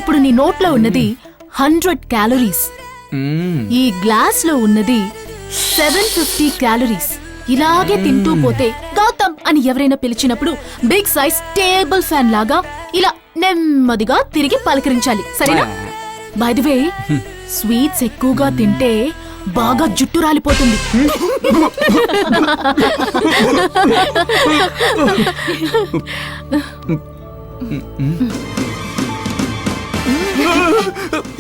ఇప్పుడు నీ నోట్లో ఉన్నది 100 క్యాలరీస్, ఈ గ్లాస్ లో ఉన్నది 750 క్యాలరీస్. ఇలాగే తింటూ పోతే గౌతమ్ అని ఎవరైనా పిలిచినప్పుడు బిగ్ సైజ్ టేబుల్ ఫ్యాన్ లాగా ఇలా నెమ్మదిగా తిరిగి పలకరించాలి, సరేనా? బై ది వే, స్వీట్స్ ఎక్కువగా తింటే బాగా జుట్టు రాలిపోతుంది.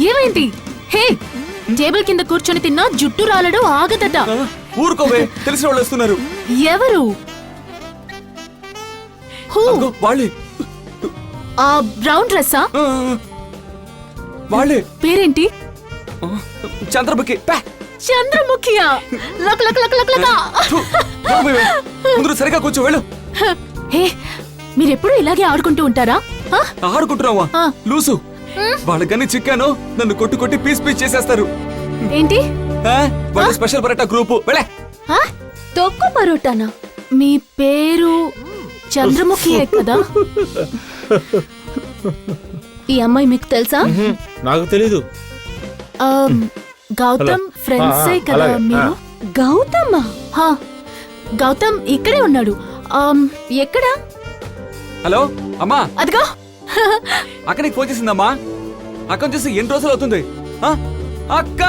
ఏమైంది? హే, టేబుల్ కింద కూర్చొని తిన్నా జుట్టు రాలడం ఆగదట. ఊరుకోవే, తెలిసిన వాళ్ళు వస్తున్నారు. ఎవరు? వాళ్ళే. ఆ బ్రౌన్ డ్రెస్సా? వాళ్ళే. పేరేంటి? చంద్రముఖి. చంద్రముఖియా? Luck luck luck luck luck. ముందు సరిగా కూర్చో, వెళ్ళు. హే, మీరెప్పుడు ఇలాగే ఆడుకుంటూ ఉంటారా? ఆడుకుంటున్నావా? లూసు. వాళ్ళకని చిక్కాను, నన్ను కొట్టి కొట్టి పీస్ పీస్ చేసేస్తారు. ఏంటి? వాళ్ళ స్పెషల్ పరోటా గ్రూపు. వెళ్ళే. తొక్కు పరోటానా? మీ పేరు చంద్రముఖియే కదా? ఈ అమ్మాయి మీకు తెలుసా? నాకు తెలీదు. గౌతమ్ ఫ్రెండ్సే కదా మీరు? గౌతమ్మా? గౌతమ్ ఇక్కడే ఉన్నాడు. ఎక్కడా? హలో అమ్మా. అదిగో అక్క నీకు ఫోన్ చేసిందమ్మా. అక్కను చూసి ఎన్ని రోజులు అవుతుంది? అక్క,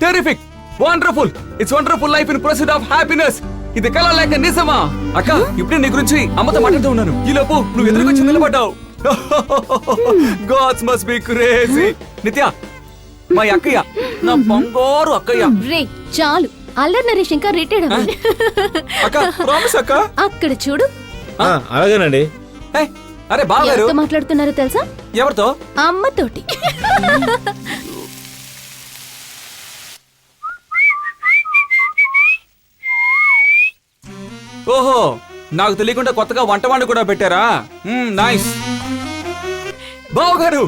terrific, wonderful, it's wonderful life in pursuit of happiness. ఇది కళ లేక నిజమా? అక్క, ఇప్పుడే నీ గురించి అమ్మతో మాట్లాడుతూ ఉన్నాను. ఈ లోపు నువ్వు ఎదురుకొచ్చి నిలబడ్డావు. Gods must be crazy. Nitya, మా అక్కయ్య, నా బంగారు అక్కయ్య. రే చాలు, అల్లరి నరేష్ ఇంకా రిటైర్డ్ అవ్వాలి. అక్క, ప్రామిస్ అక్క. అక్కడ చూడు. అలాగేనండి. అరే బాగారు మాట్లాడుతున్నారో తెలుసా? ఎవరితో? అమ్మతోటి. ఓహో, నాకు తెలియకుండా కొత్తగా వంటవాణ్ణి కూడా పెట్టారా? నైస్. బావగారు,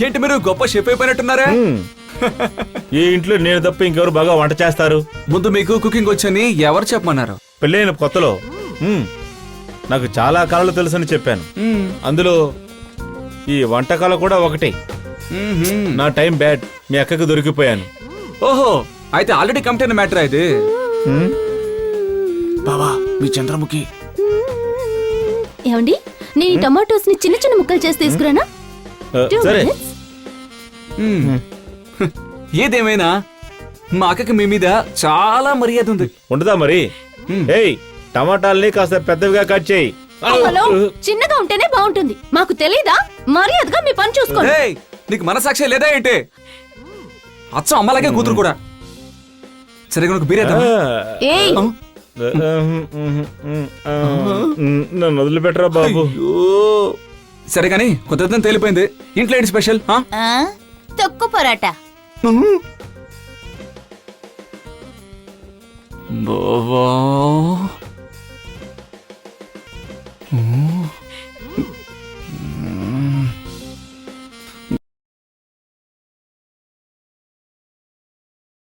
ఏంటి మీరు గొప్ప షెఫ్ అయిపోయినట్టున్నారా? ఈ ఇంట్లో నేను తప్ప ఇంకెవరు బాగా వంట చేస్తారు? ముందు మీకు కుకింగ్ వచ్చని ఎవరు చెప్పమన్నారు? పెళ్ళైన కొత్తలో నాకు చాలా కళలు తెలుసని చెప్పాను. అందులో ఈ వంటకాలు కూడా ఒకటే. నా టైం బ్యాడ్, మీ అక్కకు దొరికిపోయాను. ఓహో, అయితే ఆల్రెడీ కంప్లీట్ మ్యాటర్ ఇది. బావా, మీ చంద్రముఖి. ఏమండి, నేను టమాటోస్ ని చిన్న చిన్న ముక్కలు చేసి తీసుకురానా? సరే. ఏదేమైనా మా అక్కకి మీ మీద చాలా మర్యాద ఉంది. ఉండదా మరి? ఏయ్, టమాటాల్ని కాస్త పెద్దవిగా కట్ చేయి. హలో, చిన్నగా ఉంటేనే బాగుంటుంది. మాకు తెలీదా? మర్యాదగా మీ పని చూసుకోండి. నీకు మనసాక్షి లేదా ఏంటి? అచ్చం అమ్మలాగే కూతురు కూడా. సరిగా నాకు బీరేదా? నన్ను వదిలిపెట్టరా బాబు. సరే కాని కొత్త తేలిపోయింది. ఇంట్లో ఏంటి స్పెషల్? తొక్కు పరాటా. బాబా